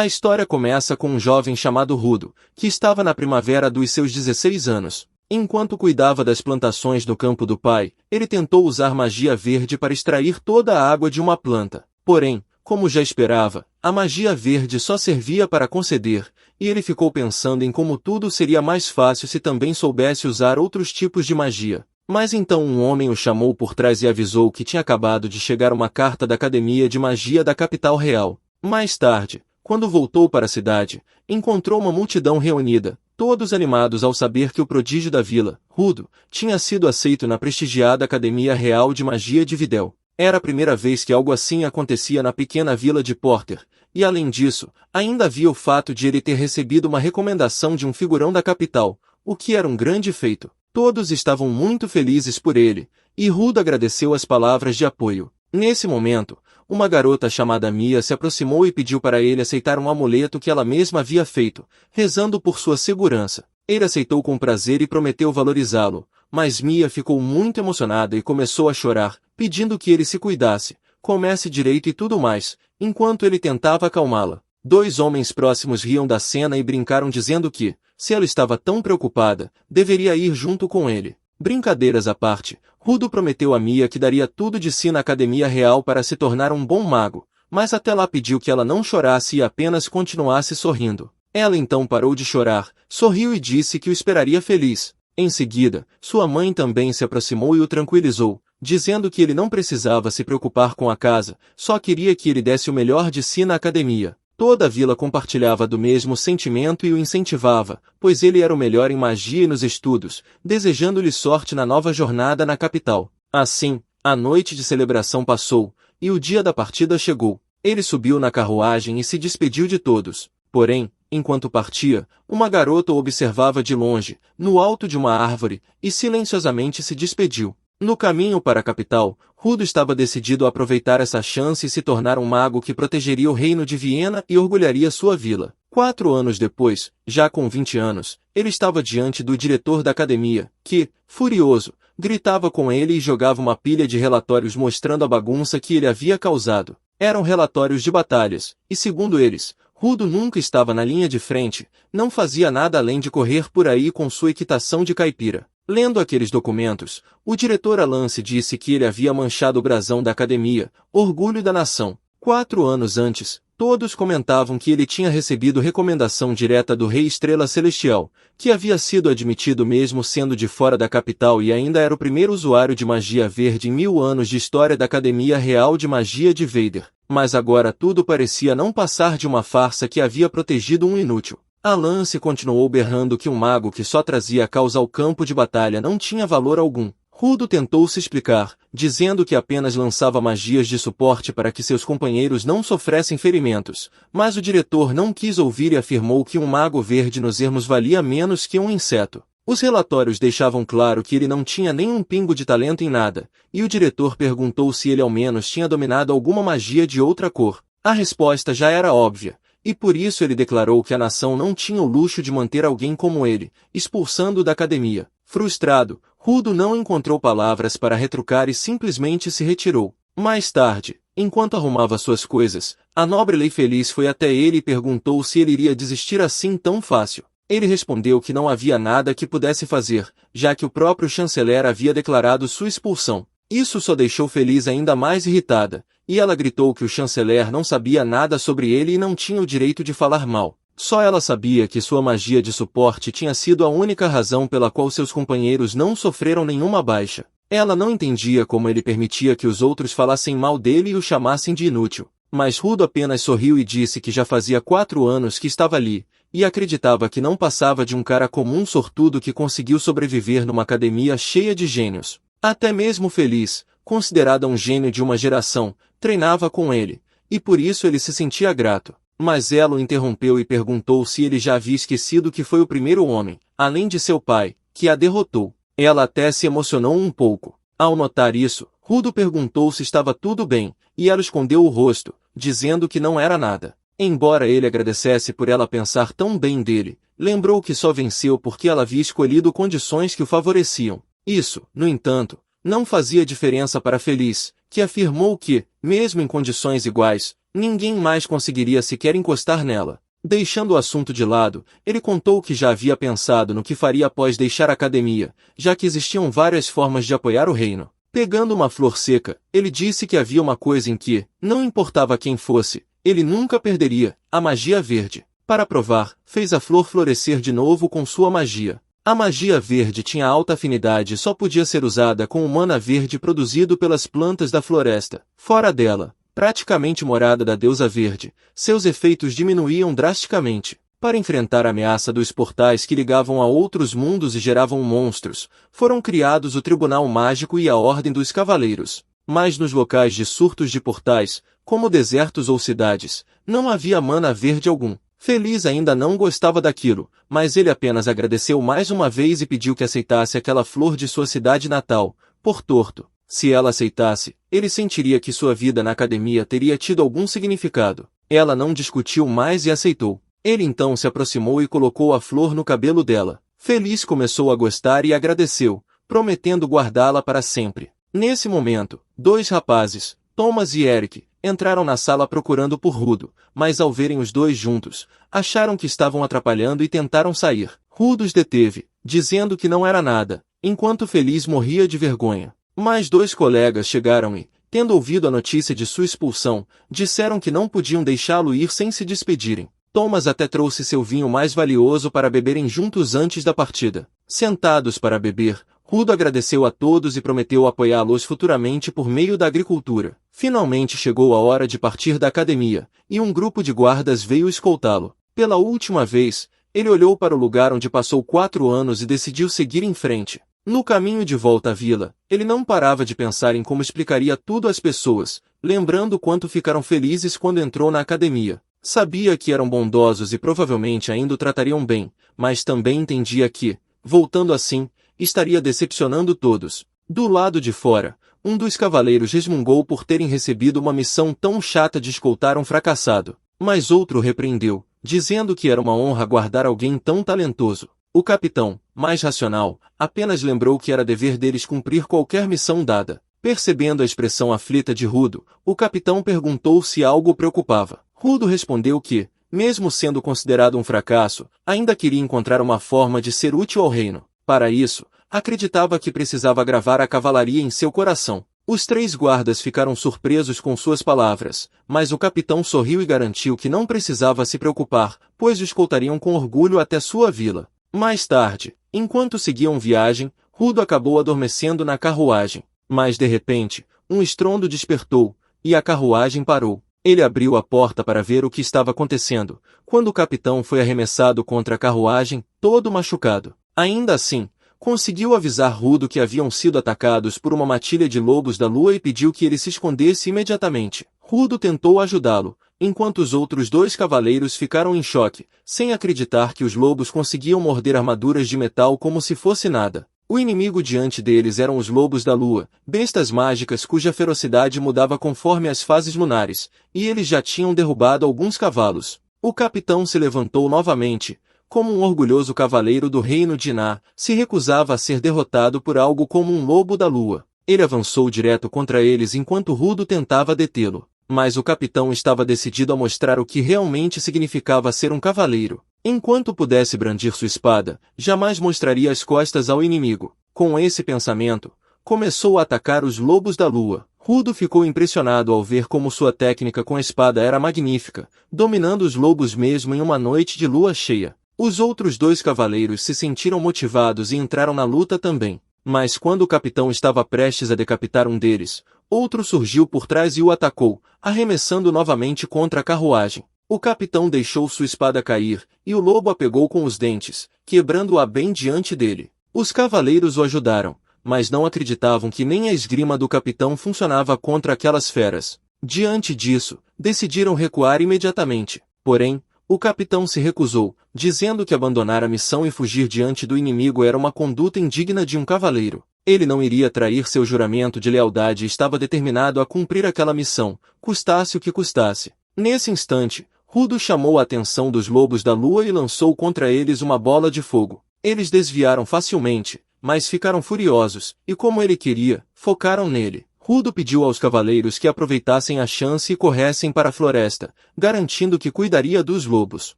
A história começa com um jovem chamado Rudo, que estava na primavera dos seus 16 anos. Enquanto cuidava das plantações no campo do pai, ele tentou usar magia verde para extrair toda a água de uma planta. Porém, como já esperava, a magia verde só servia para conceder, e ele ficou pensando em como tudo seria mais fácil se também soubesse usar outros tipos de magia. Mas então um homem o chamou por trás e avisou que tinha acabado de chegar uma carta da Academia de Magia da capital real. Mais tarde, quando voltou para a cidade, encontrou uma multidão reunida, todos animados ao saber que o prodígio da vila, Rudo, tinha sido aceito na prestigiada Academia Real de Magia de Videl. Era a primeira vez que algo assim acontecia na pequena vila de Porter, e além disso, ainda havia o fato de ele ter recebido uma recomendação de um figurão da capital, o que era um grande feito. Todos estavam muito felizes por ele, e Rudo agradeceu as palavras de apoio. Nesse momento, uma garota chamada Mia se aproximou e pediu para ele aceitar um amuleto que ela mesma havia feito, rezando por sua segurança. Ele aceitou com prazer e prometeu valorizá-lo, mas Mia ficou muito emocionada e começou a chorar, pedindo que ele se cuidasse, comesse direito e tudo mais, enquanto ele tentava acalmá-la. Dois homens próximos riam da cena e brincaram dizendo que, se ela estava tão preocupada, deveria ir junto com ele. Brincadeiras à parte, Rudo prometeu a Mia que daria tudo de si na Academia Real para se tornar um bom mago, mas até lá pediu que ela não chorasse e apenas continuasse sorrindo. Ela então parou de chorar, sorriu e disse que o esperaria feliz. Em seguida, sua mãe também se aproximou e o tranquilizou, dizendo que ele não precisava se preocupar com a casa, só queria que ele desse o melhor de si na academia. Toda a vila compartilhava do mesmo sentimento e o incentivava, pois ele era o melhor em magia e nos estudos, desejando-lhe sorte na nova jornada na capital. Assim, a noite de celebração passou, e o dia da partida chegou. Ele subiu na carruagem e se despediu de todos. Porém, enquanto partia, uma garota o observava de longe, no alto de uma árvore, e silenciosamente se despediu. No caminho para a capital, Rudo estava decidido a aproveitar essa chance e se tornar um mago que protegeria o reino de Viena e orgulharia sua vila. 4 anos depois, já com 20 anos, ele estava diante do diretor da academia, que, furioso, gritava com ele e jogava uma pilha de relatórios mostrando a bagunça que ele havia causado. Eram relatórios de batalhas, e segundo eles, Rudo nunca estava na linha de frente, não fazia nada além de correr por aí com sua equitação de caipira. Lendo aqueles documentos, o diretor Alance disse que ele havia manchado o brasão da academia, orgulho da nação. 4 anos antes, todos comentavam que ele tinha recebido recomendação direta do Rei Estrela Celestial, que havia sido admitido mesmo sendo de fora da capital e ainda era o primeiro usuário de magia verde em 1000 anos de história da Academia Real de Magia de Vader. Mas agora tudo parecia não passar de uma farsa que havia protegido um inútil. Alance continuou berrando que um mago que só trazia a causa ao campo de batalha não tinha valor algum. Rudo tentou se explicar, dizendo que apenas lançava magias de suporte para que seus companheiros não sofressem ferimentos, mas o diretor não quis ouvir e afirmou que um mago verde nos ermos valia menos que um inseto. Os relatórios deixavam claro que ele não tinha nem um pingo de talento em nada, e o diretor perguntou se ele ao menos tinha dominado alguma magia de outra cor. A resposta já era óbvia. E por isso ele declarou que a nação não tinha o luxo de manter alguém como ele, expulsando-o da academia. Frustrado, Rudo não encontrou palavras para retrucar e simplesmente se retirou. Mais tarde, enquanto arrumava suas coisas, a nobre Lei Feliz foi até ele e perguntou se ele iria desistir assim tão fácil. Ele respondeu que não havia nada que pudesse fazer, já que o próprio chanceler havia declarado sua expulsão. Isso só deixou Feliz ainda mais irritada, e ela gritou que o chanceler não sabia nada sobre ele e não tinha o direito de falar mal. Só ela sabia que sua magia de suporte tinha sido a única razão pela qual seus companheiros não sofreram nenhuma baixa. Ela não entendia como ele permitia que os outros falassem mal dele e o chamassem de inútil. Mas Rudo apenas sorriu e disse que já fazia 4 anos que estava ali, e acreditava que não passava de um cara comum sortudo que conseguiu sobreviver numa academia cheia de gênios. Até mesmo Feliz, considerada um gênio de uma geração, treinava com ele, e por isso ele se sentia grato. Mas ela o interrompeu e perguntou se ele já havia esquecido que foi o primeiro homem, além de seu pai, que a derrotou. Ela até se emocionou um pouco. Ao notar isso, Rudo perguntou se estava tudo bem, e ela escondeu o rosto, dizendo que não era nada. Embora ele agradecesse por ela pensar tão bem dele, lembrou que só venceu porque ela havia escolhido condições que o favoreciam. Isso, no entanto, não fazia diferença para Feliz, que afirmou que, mesmo em condições iguais, Ninguém mais conseguiria sequer encostar nela. Deixando o assunto de lado, ele contou que já havia pensado no que faria após deixar a academia, já que existiam várias formas de apoiar o reino. Pegando uma flor seca, ele disse que havia uma coisa em que, não importava quem fosse, ele nunca perderia: a magia verde. Para provar, fez a flor florescer de novo com sua magia. A magia verde tinha alta afinidade e só podia ser usada com o mana verde produzido pelas plantas da floresta. Fora dela, praticamente morada da deusa verde, seus efeitos diminuíam drasticamente. Para enfrentar a ameaça dos portais que ligavam a outros mundos e geravam monstros, foram criados o Tribunal Mágico e a Ordem dos Cavaleiros. Mas nos locais de surtos de portais, como desertos ou cidades, não havia mana verde algum. Feliz ainda não gostava daquilo, mas ele apenas agradeceu mais uma vez e pediu que aceitasse aquela flor de sua cidade natal, por torto. Se ela aceitasse, ele sentiria que sua vida na academia teria tido algum significado. Ela não discutiu mais e aceitou. Ele então se aproximou e colocou a flor no cabelo dela. Feliz começou a gostar e agradeceu, prometendo guardá-la para sempre. Nesse momento, dois rapazes, Thomas e Eric, entraram na sala procurando por Rudo, mas ao verem os dois juntos, acharam que estavam atrapalhando e tentaram sair. Rudo os deteve, dizendo que não era nada, enquanto Feliz morria de vergonha. Mais dois colegas chegaram e, tendo ouvido a notícia de sua expulsão, disseram que não podiam deixá-lo ir sem se despedirem. Thomas até trouxe seu vinho mais valioso para beberem juntos antes da partida. Sentados para beber, Rudo agradeceu a todos e prometeu apoiá-los futuramente por meio da agricultura. Finalmente chegou a hora de partir da academia, e um grupo de guardas veio escoltá-lo. Pela última vez, ele olhou para o lugar onde passou 4 anos e decidiu seguir em frente. No caminho de volta à vila, ele não parava de pensar em como explicaria tudo às pessoas, lembrando quanto ficaram felizes quando entrou na academia. Sabia que eram bondosos e provavelmente ainda o tratariam bem, mas também entendia que, voltando assim, estaria decepcionando todos. Do lado de fora, um dos cavaleiros resmungou por terem recebido uma missão tão chata de escoltar um fracassado, mas outro repreendeu, dizendo que era uma honra guardar alguém tão talentoso. O capitão, mais racional, apenas lembrou que era dever deles cumprir qualquer missão dada. Percebendo a expressão aflita de Rudo, o capitão perguntou se algo o preocupava. Rudo respondeu que, mesmo sendo considerado um fracasso, ainda queria encontrar uma forma de ser útil ao reino. Para isso, acreditava que precisava gravar a cavalaria em seu coração. Os 3 guardas ficaram surpresos com suas palavras, mas o capitão sorriu e garantiu que não precisava se preocupar, pois o escoltariam com orgulho até sua vila. Mais tarde, enquanto seguiam viagem, Rudo acabou adormecendo na carruagem. Mas de repente, um estrondo despertou, e a carruagem parou. Ele abriu a porta para ver o que estava acontecendo, quando o capitão foi arremessado contra a carruagem, todo machucado. Ainda assim, conseguiu avisar Rudo que haviam sido atacados por uma matilha de lobos da lua e pediu que ele se escondesse imediatamente. Rudo tentou ajudá-lo, enquanto os outros 2 cavaleiros ficaram em choque, sem acreditar que os lobos conseguiam morder armaduras de metal como se fosse nada. O inimigo diante deles eram os lobos da lua, bestas mágicas cuja ferocidade mudava conforme as fases lunares, e eles já tinham derrubado alguns cavalos. O capitão se levantou novamente, como um orgulhoso cavaleiro do reino de Ná, se recusava a ser derrotado por algo como um lobo da lua. Ele avançou direto contra eles enquanto Rudo tentava detê-lo. Mas o capitão estava decidido a mostrar o que realmente significava ser um cavaleiro. Enquanto pudesse brandir sua espada, jamais mostraria as costas ao inimigo. Com esse pensamento, começou a atacar os lobos da lua. Rudo ficou impressionado ao ver como sua técnica com a espada era magnífica, dominando os lobos mesmo em uma noite de lua cheia. Os outros 2 cavaleiros se sentiram motivados e entraram na luta também. Mas quando o capitão estava prestes a decapitar um deles, outro surgiu por trás e o atacou, arremessando novamente contra a carruagem. O capitão deixou sua espada cair, e o lobo a pegou com os dentes, quebrando-a bem diante dele. Os cavaleiros o ajudaram, mas não acreditavam que nem a esgrima do capitão funcionava contra aquelas feras. Diante disso, decidiram recuar imediatamente. Porém, o capitão se recusou, dizendo que abandonar a missão e fugir diante do inimigo era uma conduta indigna de um cavaleiro. Ele não iria trair seu juramento de lealdade e estava determinado a cumprir aquela missão, custasse o que custasse. Nesse instante, Rudo chamou a atenção dos lobos da lua e lançou contra eles uma bola de fogo. Eles desviaram facilmente, mas ficaram furiosos, e como ele queria, focaram nele. Rudo pediu aos cavaleiros que aproveitassem a chance e corressem para a floresta, garantindo que cuidaria dos lobos.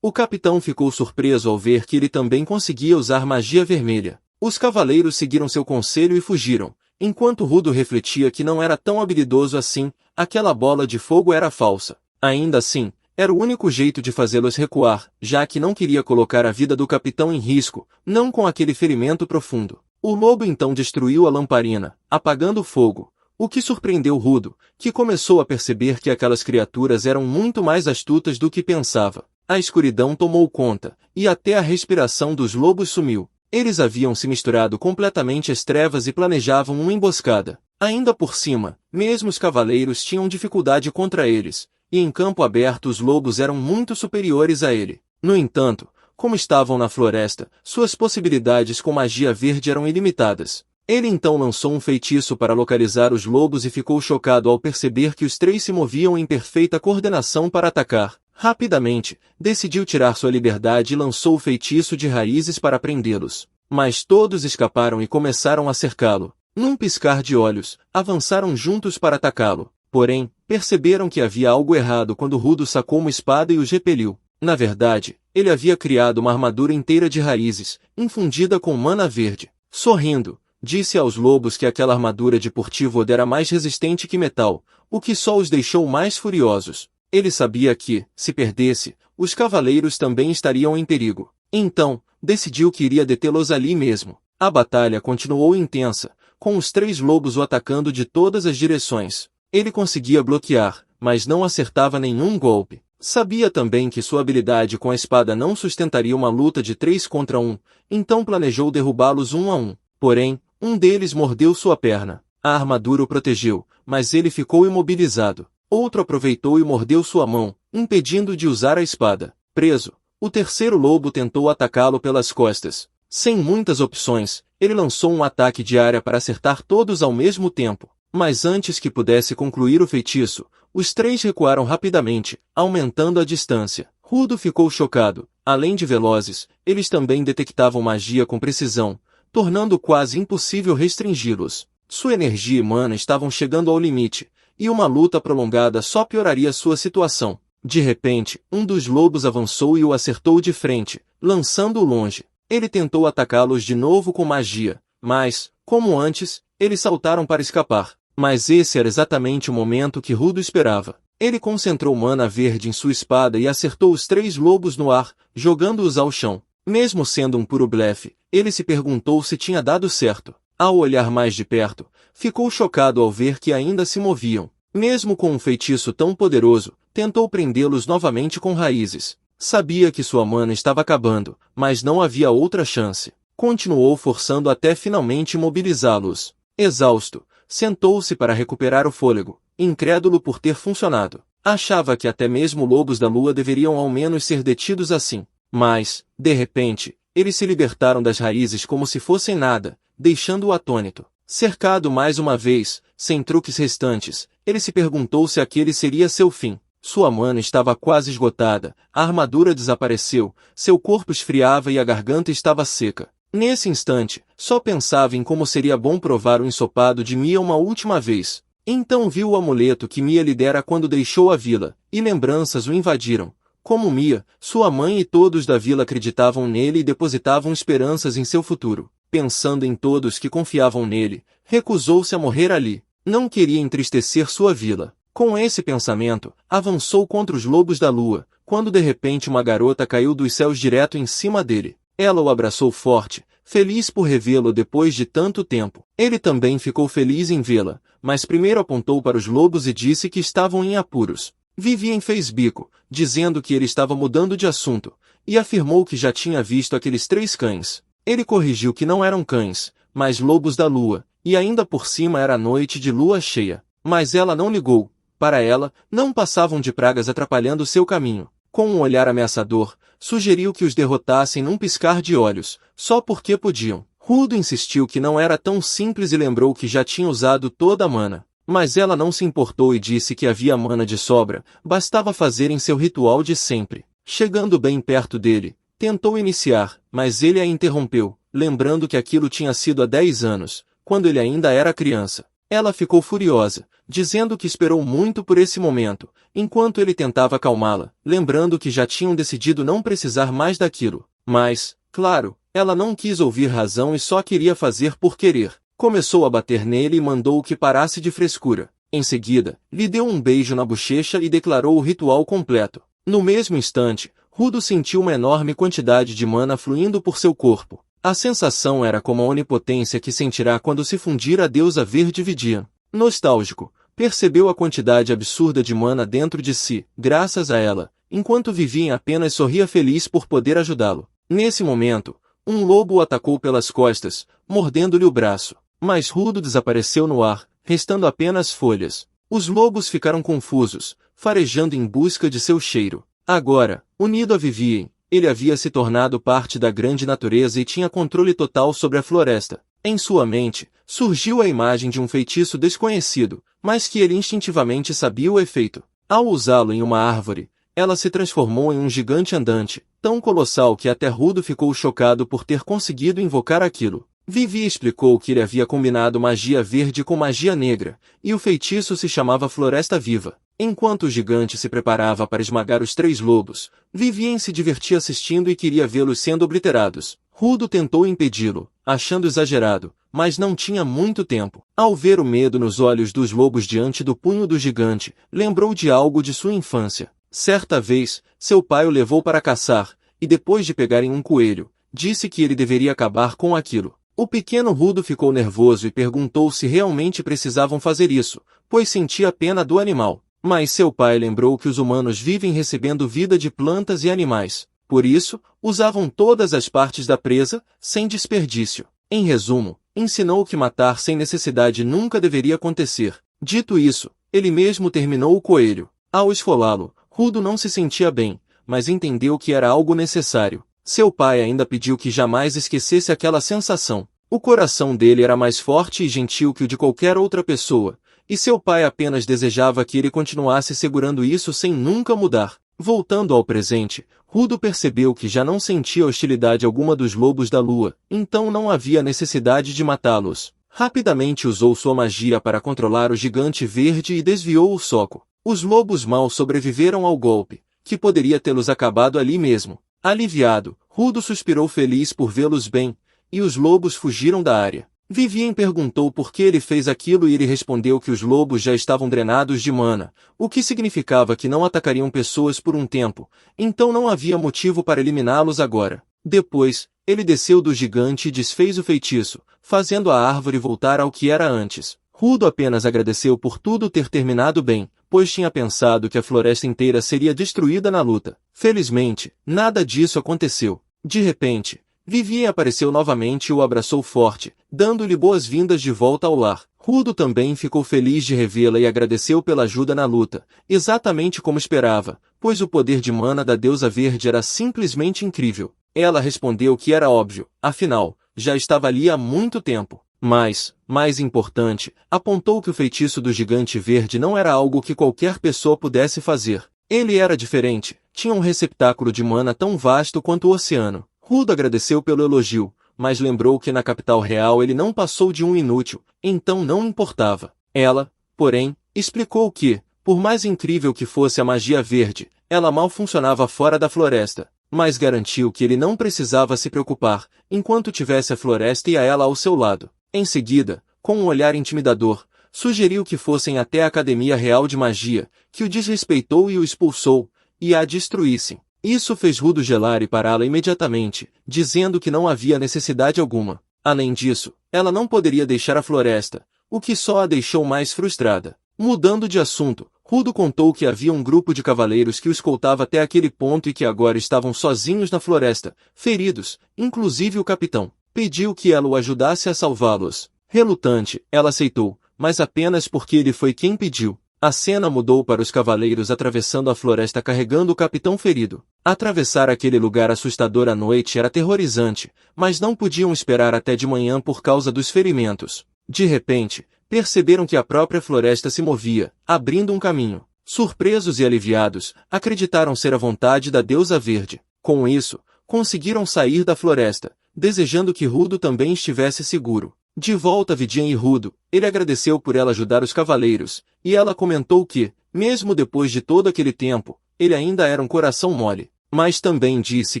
O capitão ficou surpreso ao ver que ele também conseguia usar magia vermelha. Os cavaleiros seguiram seu conselho e fugiram, enquanto Rudo refletia que não era tão habilidoso assim, aquela bola de fogo era falsa. Ainda assim, era o único jeito de fazê-los recuar, já que não queria colocar a vida do capitão em risco, não com aquele ferimento profundo. O lobo então destruiu a lamparina, apagando o fogo, o que surpreendeu Rudo, que começou a perceber que aquelas criaturas eram muito mais astutas do que pensava. A escuridão tomou conta, e até a respiração dos lobos sumiu. Eles haviam se misturado completamente às trevas e planejavam uma emboscada. Ainda por cima, mesmo os cavaleiros tinham dificuldade contra eles, e em campo aberto os lobos eram muito superiores a ele. No entanto, como estavam na floresta, suas possibilidades com magia verde eram ilimitadas. Ele então lançou um feitiço para localizar os lobos e ficou chocado ao perceber que os três se moviam em perfeita coordenação para atacar. Rapidamente, decidiu tirar sua liberdade e lançou o feitiço de raízes para prendê-los. Mas todos escaparam e começaram a cercá-lo. Num piscar de olhos, avançaram juntos para atacá-lo. Porém, perceberam que havia algo errado quando Rudo sacou uma espada e os repeliu. Na verdade, ele havia criado uma armadura inteira de raízes, infundida com mana verde. Sorrindo, disse aos lobos que aquela armadura de Portivod era mais resistente que metal, o que só os deixou mais furiosos. Ele sabia que, se perdesse, os cavaleiros também estariam em perigo. Então, decidiu que iria detê-los ali mesmo. A batalha continuou intensa, com os três lobos o atacando de todas as direções. Ele conseguia bloquear, mas não acertava nenhum golpe. Sabia também que sua habilidade com a espada não sustentaria uma luta de 3 contra 1, então planejou derrubá-los 1 a 1. Porém, um deles mordeu sua perna. A armadura o protegeu, mas ele ficou imobilizado. Outro aproveitou e mordeu sua mão, impedindo de usar a espada. Preso, o terceiro lobo tentou atacá-lo pelas costas. Sem muitas opções, ele lançou um ataque de área para acertar todos ao mesmo tempo. Mas antes que pudesse concluir o feitiço, os três recuaram rapidamente, aumentando a distância. Rudo ficou chocado. Além de velozes, eles também detectavam magia com precisão, tornando quase impossível restringi-los. Sua energia e mana estavam chegando ao limite, e uma luta prolongada só pioraria sua situação. De repente, um dos lobos avançou e o acertou de frente, lançando-o longe. Ele tentou atacá-los de novo com magia, mas, como antes, eles saltaram para escapar. Mas esse era exatamente o momento que Rudo esperava. Ele concentrou mana verde em sua espada e acertou os três lobos no ar, jogando-os ao chão. Mesmo sendo um puro blefe, ele se perguntou se tinha dado certo. Ao olhar mais de perto, ficou chocado ao ver que ainda se moviam. Mesmo com um feitiço tão poderoso, tentou prendê-los novamente com raízes. Sabia que sua mana estava acabando, mas não havia outra chance. Continuou forçando até finalmente imobilizá-los. Exausto, sentou-se para recuperar o fôlego, incrédulo por ter funcionado. Achava que até mesmo lobos da lua deveriam ao menos ser detidos assim. Mas, de repente, eles se libertaram das raízes como se fossem nada, deixando-o atônito. Cercado mais uma vez, sem truques restantes, ele se perguntou se aquele seria seu fim. Sua mana estava quase esgotada, a armadura desapareceu, seu corpo esfriava e a garganta estava seca. Nesse instante, só pensava em como seria bom provar o ensopado de Mia uma última vez. Então viu o amuleto que Mia lhe dera quando deixou a vila, e lembranças o invadiram. Como Mia, sua mãe e todos da vila acreditavam nele e depositavam esperanças em seu futuro. Pensando em todos que confiavam nele, recusou-se a morrer ali. Não queria entristecer sua vila. Com esse pensamento, avançou contra os lobos da lua, quando de repente uma garota caiu dos céus direto em cima dele. Ela o abraçou forte, feliz por revê-lo depois de tanto tempo. Ele também ficou feliz em vê-la, mas primeiro apontou para os lobos e disse que estavam em apuros. Vivien fez bico, dizendo que ele estava mudando de assunto, e afirmou que já tinha visto aqueles 3 cães. Ele corrigiu que não eram cães, mas lobos da lua, e ainda por cima era noite de lua cheia. Mas ela não ligou. Para ela, não passavam de pragas atrapalhando seu caminho. Com um olhar ameaçador, sugeriu que os derrotassem num piscar de olhos, só porque podiam. Rudo insistiu que não era tão simples e lembrou que já tinha usado toda a mana. Mas ela não se importou e disse que havia mana de sobra, bastava fazerem seu ritual de sempre. Chegando bem perto dele, tentou iniciar, mas ele a interrompeu, lembrando que aquilo tinha sido há 10 anos, quando ele ainda era criança. Ela ficou furiosa, dizendo que esperou muito por esse momento, enquanto ele tentava acalmá-la, lembrando que já tinham decidido não precisar mais daquilo. Mas, claro, ela não quis ouvir razão e só queria fazer por querer. Começou a bater nele e mandou que parasse de frescura. Em seguida, lhe deu um beijo na bochecha e declarou o ritual completo. No mesmo instante, Rudo sentiu uma enorme quantidade de mana fluindo por seu corpo. A sensação era como a onipotência que sentirá quando se fundir a deusa verde Vidian. Nostálgico, percebeu a quantidade absurda de mana dentro de si, graças a ela, enquanto Vivien apenas sorria feliz por poder ajudá-lo. Nesse momento, um lobo o atacou pelas costas, mordendo-lhe o braço. Mas Rudo desapareceu no ar, restando apenas folhas. Os lobos ficaram confusos, farejando em busca de seu cheiro. Agora, unido a Vivien, ele havia se tornado parte da grande natureza e tinha controle total sobre a floresta. Em sua mente, surgiu a imagem de um feitiço desconhecido, mas que ele instintivamente sabia o efeito. Ao usá-lo em uma árvore, ela se transformou em um gigante andante, tão colossal que até Rudo ficou chocado por ter conseguido invocar aquilo. Vivi explicou que ele havia combinado magia verde com magia negra, e o feitiço se chamava Floresta Viva. Enquanto o gigante se preparava para esmagar os 3 lobos, Vivien se divertia assistindo e queria vê-los sendo obliterados. Rudo tentou impedi-lo, achando exagerado, mas não tinha muito tempo. Ao ver o medo nos olhos dos lobos diante do punho do gigante, lembrou de algo de sua infância. Certa vez, seu pai o levou para caçar, e depois de pegarem um coelho, disse que ele deveria acabar com aquilo. O pequeno Rudo ficou nervoso e perguntou se realmente precisavam fazer isso, pois sentia pena do animal. Mas seu pai lembrou que os humanos vivem recebendo vida de plantas e animais. Por isso, usavam todas as partes da presa, sem desperdício. Em resumo, ensinou que matar sem necessidade nunca deveria acontecer. Dito isso, ele mesmo terminou o coelho. Ao esfolá-lo, Rudo não se sentia bem, mas entendeu que era algo necessário. Seu pai ainda pediu que jamais esquecesse aquela sensação. O coração dele era mais forte e gentil que o de qualquer outra pessoa, e seu pai apenas desejava que ele continuasse segurando isso sem nunca mudar. Voltando ao presente, Rudo percebeu que já não sentia hostilidade alguma dos lobos da lua, então não havia necessidade de matá-los. Rapidamente usou sua magia para controlar o gigante verde e desviou o soco. Os lobos mal sobreviveram ao golpe, que poderia tê-los acabado ali mesmo. Aliviado, Rudo suspirou feliz por vê-los bem, e os lobos fugiram da área. Vivien perguntou por que ele fez aquilo e ele respondeu que os lobos já estavam drenados de mana, o que significava que não atacariam pessoas por um tempo, então não havia motivo para eliminá-los agora. Depois, ele desceu do gigante e desfez o feitiço, fazendo a árvore voltar ao que era antes. Rudo apenas agradeceu por tudo ter terminado bem, pois tinha pensado que a floresta inteira seria destruída na luta. Felizmente, nada disso aconteceu. De repente, Vivien apareceu novamente e o abraçou forte, dando-lhe boas-vindas de volta ao lar. Rudo também ficou feliz de revê-la e agradeceu pela ajuda na luta, exatamente como esperava, pois o poder de mana da deusa verde era simplesmente incrível. Ela respondeu que era óbvio, afinal, já estava ali há muito tempo. Mas, mais importante, apontou que o feitiço do gigante verde não era algo que qualquer pessoa pudesse fazer. Ele era diferente, tinha um receptáculo de mana tão vasto quanto o oceano. Rudo agradeceu pelo elogio, mas lembrou que na capital real ele não passou de um inútil, então não importava. Ela, porém, explicou que, por mais incrível que fosse a magia verde, ela mal funcionava fora da floresta, mas garantiu que ele não precisava se preocupar, enquanto tivesse a floresta e a ela ao seu lado. Em seguida, com um olhar intimidador, sugeriu que fossem até a Academia Real de Magia, que o desrespeitou e o expulsou, e a destruíssem. Isso fez Rudo gelar e pará-la imediatamente, dizendo que não havia necessidade alguma. Além disso, ela não poderia deixar a floresta, o que só a deixou mais frustrada. Mudando de assunto, Rudo contou que havia um grupo de cavaleiros que o escoltava até aquele ponto e que agora estavam sozinhos na floresta, feridos, inclusive o capitão. Pediu que ela o ajudasse a salvá-los. Relutante, ela aceitou, mas apenas porque ele foi quem pediu. A cena mudou para os cavaleiros atravessando a floresta carregando o capitão ferido. Atravessar aquele lugar assustador à noite era aterrorizante, mas não podiam esperar até de manhã por causa dos ferimentos. De repente, perceberam que a própria floresta se movia, abrindo um caminho. Surpresos e aliviados, acreditaram ser a vontade da deusa verde. Com isso, conseguiram sair da floresta, desejando que Rudo também estivesse seguro. De volta a Vidien e Rudo, ele agradeceu por ela ajudar os cavaleiros, e ela comentou que, mesmo depois de todo aquele tempo, ele ainda era um coração mole. Mas também disse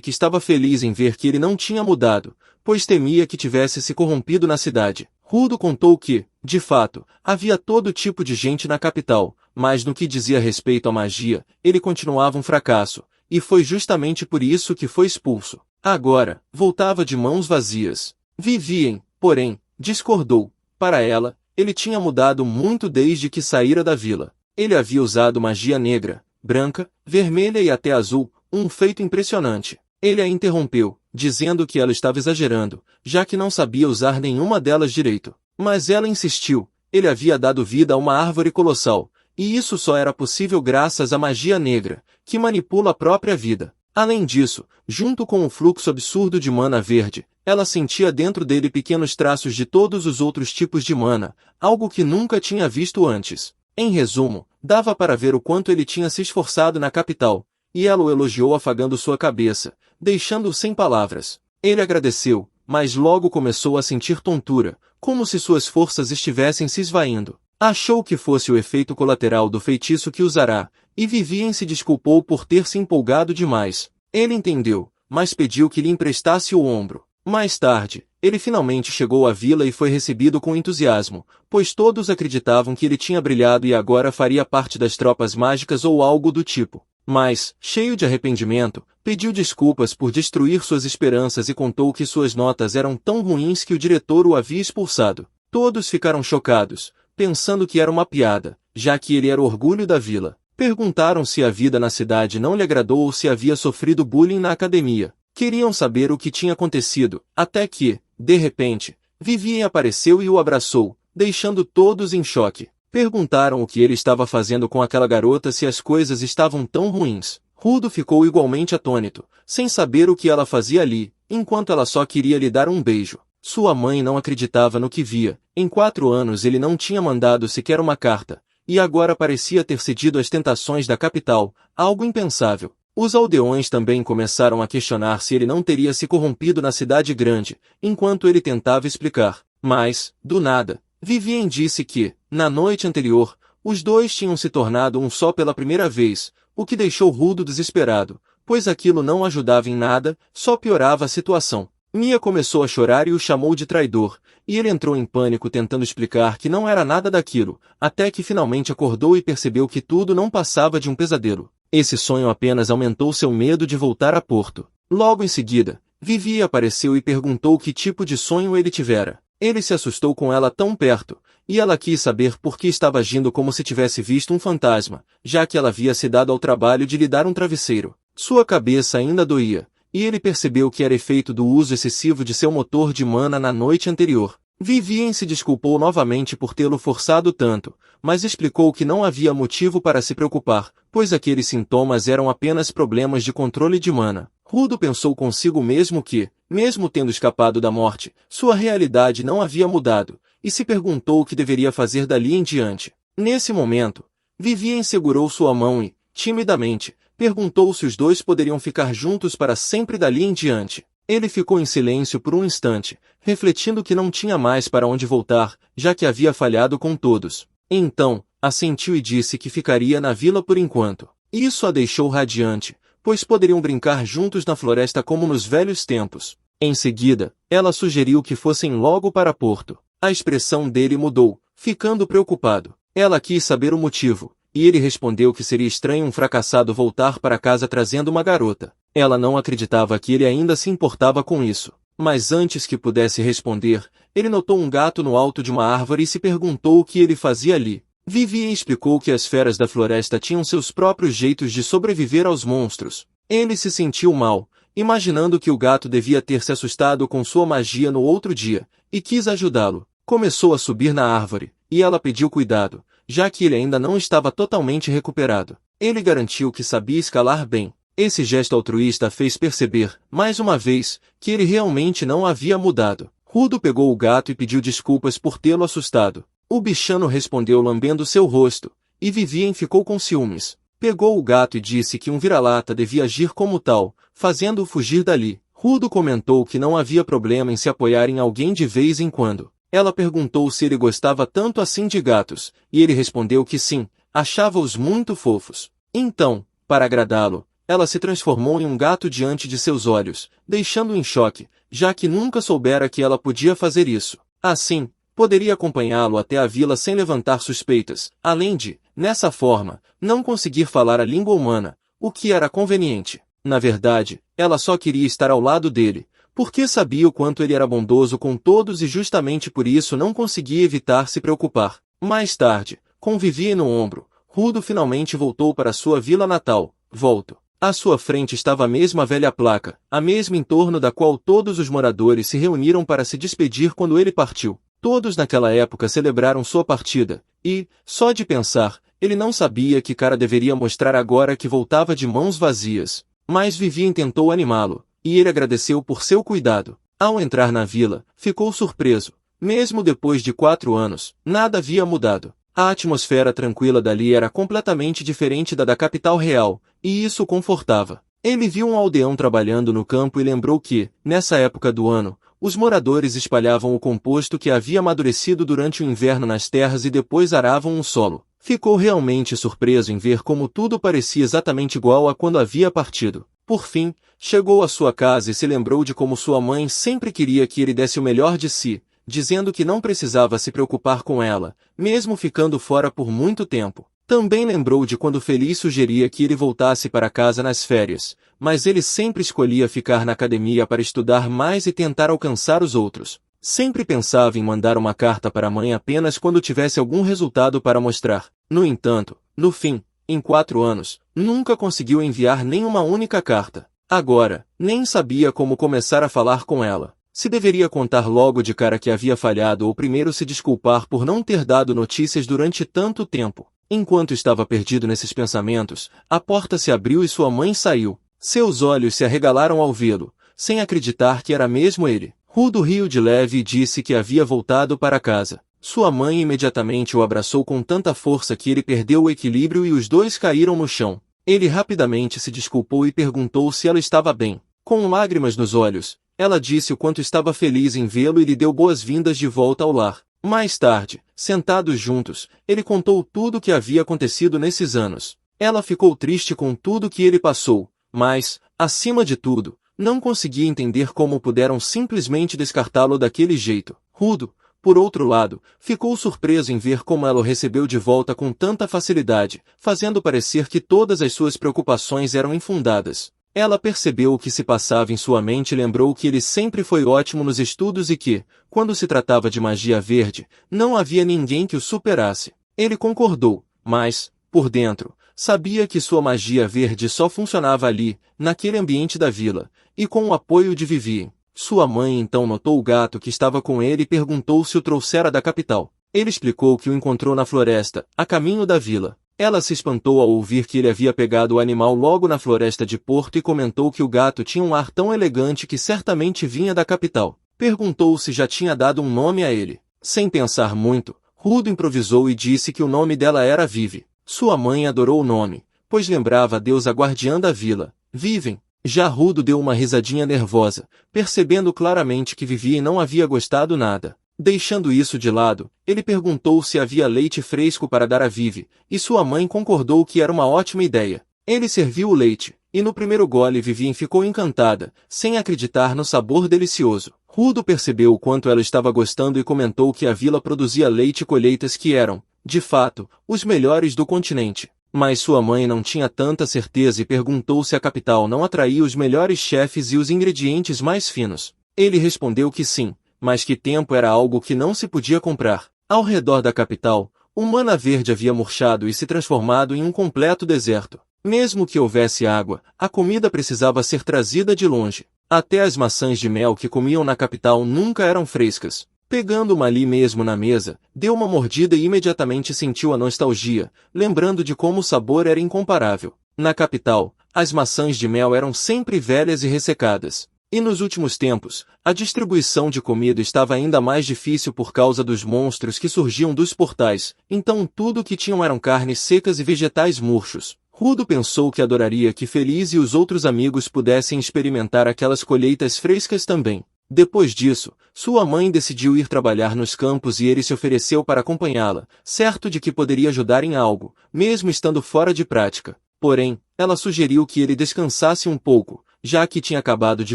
que estava feliz em ver que ele não tinha mudado, pois temia que tivesse se corrompido na cidade. Rudo contou que, de fato, havia todo tipo de gente na capital, mas no que dizia respeito à magia, ele continuava um fracasso, e foi justamente por isso que foi expulso. Agora, voltava de mãos vazias. Vivien, porém, discordou. Para ela, ele tinha mudado muito desde que saíra da vila. Ele havia usado magia negra, branca, vermelha e até azul, um feito impressionante. Ele a interrompeu, dizendo que ela estava exagerando, já que não sabia usar nenhuma delas direito. Mas ela insistiu, ele havia dado vida a uma árvore colossal, e isso só era possível graças à magia negra, que manipula a própria vida. Além disso, junto com o fluxo absurdo de mana verde, ela sentia dentro dele pequenos traços de todos os outros tipos de mana, algo que nunca tinha visto antes. Em resumo, dava para ver o quanto ele tinha se esforçado na capital, e ela o elogiou afagando sua cabeça, deixando-o sem palavras. Ele agradeceu, mas logo começou a sentir tontura, como se suas forças estivessem se esvaindo. Achou que fosse o efeito colateral do feitiço que usará, e Vivien se desculpou por ter se empolgado demais. Ele entendeu, mas pediu que lhe emprestasse o ombro. Mais tarde, ele finalmente chegou à vila e foi recebido com entusiasmo, pois todos acreditavam que ele tinha brilhado e agora faria parte das tropas mágicas ou algo do tipo. Mas, cheio de arrependimento, pediu desculpas por destruir suas esperanças e contou que suas notas eram tão ruins que o diretor o havia expulsado. Todos ficaram chocados, pensando que era uma piada, já que ele era o orgulho da vila. Perguntaram se a vida na cidade não lhe agradou ou se havia sofrido bullying na academia. Queriam saber o que tinha acontecido, até que, de repente, Vivien apareceu e o abraçou, deixando todos em choque. Perguntaram o que ele estava fazendo com aquela garota se as coisas estavam tão ruins. Rudo ficou igualmente atônito, sem saber o que ela fazia ali, enquanto ela só queria lhe dar um beijo. Sua mãe não acreditava no que via. Em 4 anos ele não tinha mandado sequer uma carta, e agora parecia ter cedido às tentações da capital, algo impensável. Os aldeões também começaram a questionar se ele não teria se corrompido na cidade grande, enquanto ele tentava explicar. Mas, do nada, Vivien disse que, na noite anterior, os dois tinham se tornado um só pela primeira vez, o que deixou Rudo desesperado, pois aquilo não ajudava em nada, só piorava a situação. Mia começou a chorar e o chamou de traidor, e ele entrou em pânico tentando explicar que não era nada daquilo, até que finalmente acordou e percebeu que tudo não passava de um pesadelo. Esse sonho apenas aumentou seu medo de voltar a Porto. Logo em seguida, Vivi apareceu e perguntou que tipo de sonho ele tivera. Ele se assustou com ela tão perto, e ela quis saber por que estava agindo como se tivesse visto um fantasma, já que ela havia se dado ao trabalho de lhe dar um travesseiro. Sua cabeça ainda doía, e ele percebeu que era efeito do uso excessivo de seu motor de mana na noite anterior. Vivien se desculpou novamente por tê-lo forçado tanto, mas explicou que não havia motivo para se preocupar, pois aqueles sintomas eram apenas problemas de controle de mana. Rudo pensou consigo mesmo que, mesmo tendo escapado da morte, sua realidade não havia mudado, e se perguntou o que deveria fazer dali em diante. Nesse momento, Vivien segurou sua mão e, timidamente, perguntou se os dois poderiam ficar juntos para sempre dali em diante. Ele ficou em silêncio por um instante, refletindo que não tinha mais para onde voltar, já que havia falhado com todos. Então, assentiu e disse que ficaria na vila por enquanto. Isso a deixou radiante, pois poderiam brincar juntos na floresta como nos velhos tempos. Em seguida, ela sugeriu que fossem logo para Porto. A expressão dele mudou, ficando preocupado. Ela quis saber o motivo, e ele respondeu que seria estranho um fracassado voltar para casa trazendo uma garota. Ela não acreditava que ele ainda se importava com isso. Mas antes que pudesse responder, ele notou um gato no alto de uma árvore e se perguntou o que ele fazia ali. Vivien explicou que as feras da floresta tinham seus próprios jeitos de sobreviver aos monstros. Ele se sentiu mal, imaginando que o gato devia ter se assustado com sua magia no outro dia, e quis ajudá-lo. Começou a subir na árvore, e ela pediu cuidado, já que ele ainda não estava totalmente recuperado. Ele garantiu que sabia escalar bem. Esse gesto altruísta fez perceber, mais uma vez, que ele realmente não havia mudado. Rudo pegou o gato e pediu desculpas por tê-lo assustado. O bichano respondeu lambendo seu rosto, e Vivien ficou com ciúmes. Pegou o gato e disse que um vira-lata devia agir como tal, fazendo-o fugir dali. Rudo comentou que não havia problema em se apoiar em alguém de vez em quando. Ela perguntou se ele gostava tanto assim de gatos, e ele respondeu que sim, achava-os muito fofos. Então, para agradá-lo, ela se transformou em um gato diante de seus olhos, deixando-o em choque, já que nunca soubera que ela podia fazer isso. Assim, poderia acompanhá-lo até a vila sem levantar suspeitas, além de, nessa forma, não conseguir falar a língua humana, o que era conveniente. Na verdade, ela só queria estar ao lado dele, porque sabia o quanto ele era bondoso com todos e justamente por isso não conseguia evitar se preocupar. Mais tarde, com Vivi no ombro, Rudo finalmente voltou para sua vila natal. Volto. À sua frente estava a mesma velha placa, a mesma em torno da qual todos os moradores se reuniram para se despedir quando ele partiu. Todos naquela época celebraram sua partida, e, só de pensar, ele não sabia que cara deveria mostrar agora que voltava de mãos vazias. Mas Vivien tentou animá-lo, e ele agradeceu por seu cuidado. Ao entrar na vila, ficou surpreso. Mesmo depois de 4 anos, nada havia mudado. A atmosfera tranquila dali era completamente diferente da capital real, e isso o confortava. Ele viu um aldeão trabalhando no campo e lembrou que, nessa época do ano, os moradores espalhavam o composto que havia amadurecido durante o inverno nas terras e depois aravam um solo. Ficou realmente surpreso em ver como tudo parecia exatamente igual a quando havia partido. Por fim, chegou à sua casa e se lembrou de como sua mãe sempre queria que ele desse o melhor de si, dizendo que não precisava se preocupar com ela, mesmo ficando fora por muito tempo. Também lembrou de quando Feliz sugeria que ele voltasse para casa nas férias, mas ele sempre escolhia ficar na academia para estudar mais e tentar alcançar os outros. Sempre pensava em mandar uma carta para a mãe apenas quando tivesse algum resultado para mostrar. No entanto, no fim, em 4 anos, nunca conseguiu enviar nenhuma única carta. Agora, nem sabia como começar a falar com ela. Se deveria contar logo de cara que havia falhado ou primeiro se desculpar por não ter dado notícias durante tanto tempo. Enquanto estava perdido nesses pensamentos, a porta se abriu e sua mãe saiu. Seus olhos se arregalaram ao vê-lo, sem acreditar que era mesmo ele. Rudo riu de leve e disse que havia voltado para casa. Sua mãe imediatamente o abraçou com tanta força que ele perdeu o equilíbrio e os dois caíram no chão. Ele rapidamente se desculpou e perguntou se ela estava bem. Com lágrimas nos olhos, ela disse o quanto estava feliz em vê-lo e lhe deu boas-vindas de volta ao lar. Mais tarde, sentados juntos, ele contou tudo o que havia acontecido nesses anos. Ela ficou triste com tudo que ele passou, mas, acima de tudo, não conseguia entender como puderam simplesmente descartá-lo daquele jeito. Rudo, por outro lado, ficou surpreso em ver como ela o recebeu de volta com tanta facilidade, fazendo parecer que todas as suas preocupações eram infundadas. Ela percebeu o que se passava em sua mente e lembrou que ele sempre foi ótimo nos estudos e que, quando se tratava de magia verde, não havia ninguém que o superasse. Ele concordou, mas, por dentro, sabia que sua magia verde só funcionava ali, naquele ambiente da vila, e com o apoio de Vivien. Sua mãe então notou o gato que estava com ele e perguntou se o trouxera da capital. Ele explicou que o encontrou na floresta, a caminho da vila. Ela se espantou ao ouvir que ele havia pegado o animal logo na floresta de Porto e comentou que o gato tinha um ar tão elegante que certamente vinha da capital. Perguntou se já tinha dado um nome a ele. Sem pensar muito, Rudo improvisou e disse que o nome dela era Vivi. Sua mãe adorou o nome, pois lembrava a deusa guardiã da vila, Vivien. Já Rudo deu uma risadinha nervosa, percebendo claramente que Vivien não havia gostado nada. Deixando isso de lado, ele perguntou se havia leite fresco para dar a Vivi, e sua mãe concordou que era uma ótima ideia. Ele serviu o leite, e no primeiro gole Vivien ficou encantada, sem acreditar no sabor delicioso. Rudo percebeu o quanto ela estava gostando e comentou que a vila produzia leite e colheitas que eram, de fato, os melhores do continente. Mas sua mãe não tinha tanta certeza e perguntou se a capital não atraía os melhores chefes e os ingredientes mais finos. Ele respondeu que sim, mas que tempo era algo que não se podia comprar. Ao redor da capital, o mana verde havia murchado e se transformado em um completo deserto. Mesmo que houvesse água, a comida precisava ser trazida de longe. Até as maçãs de mel que comiam na capital nunca eram frescas. Pegando uma ali mesmo na mesa, deu uma mordida e imediatamente sentiu a nostalgia, lembrando de como o sabor era incomparável. Na capital, as maçãs de mel eram sempre velhas e ressecadas. E nos últimos tempos, a distribuição de comida estava ainda mais difícil por causa dos monstros que surgiam dos portais, então tudo o que tinham eram carnes secas e vegetais murchos. Rudo pensou que adoraria que Feliz e os outros amigos pudessem experimentar aquelas colheitas frescas também. Depois disso, sua mãe decidiu ir trabalhar nos campos e ele se ofereceu para acompanhá-la, certo de que poderia ajudar em algo, mesmo estando fora de prática. Porém, ela sugeriu que ele descansasse um pouco, já que tinha acabado de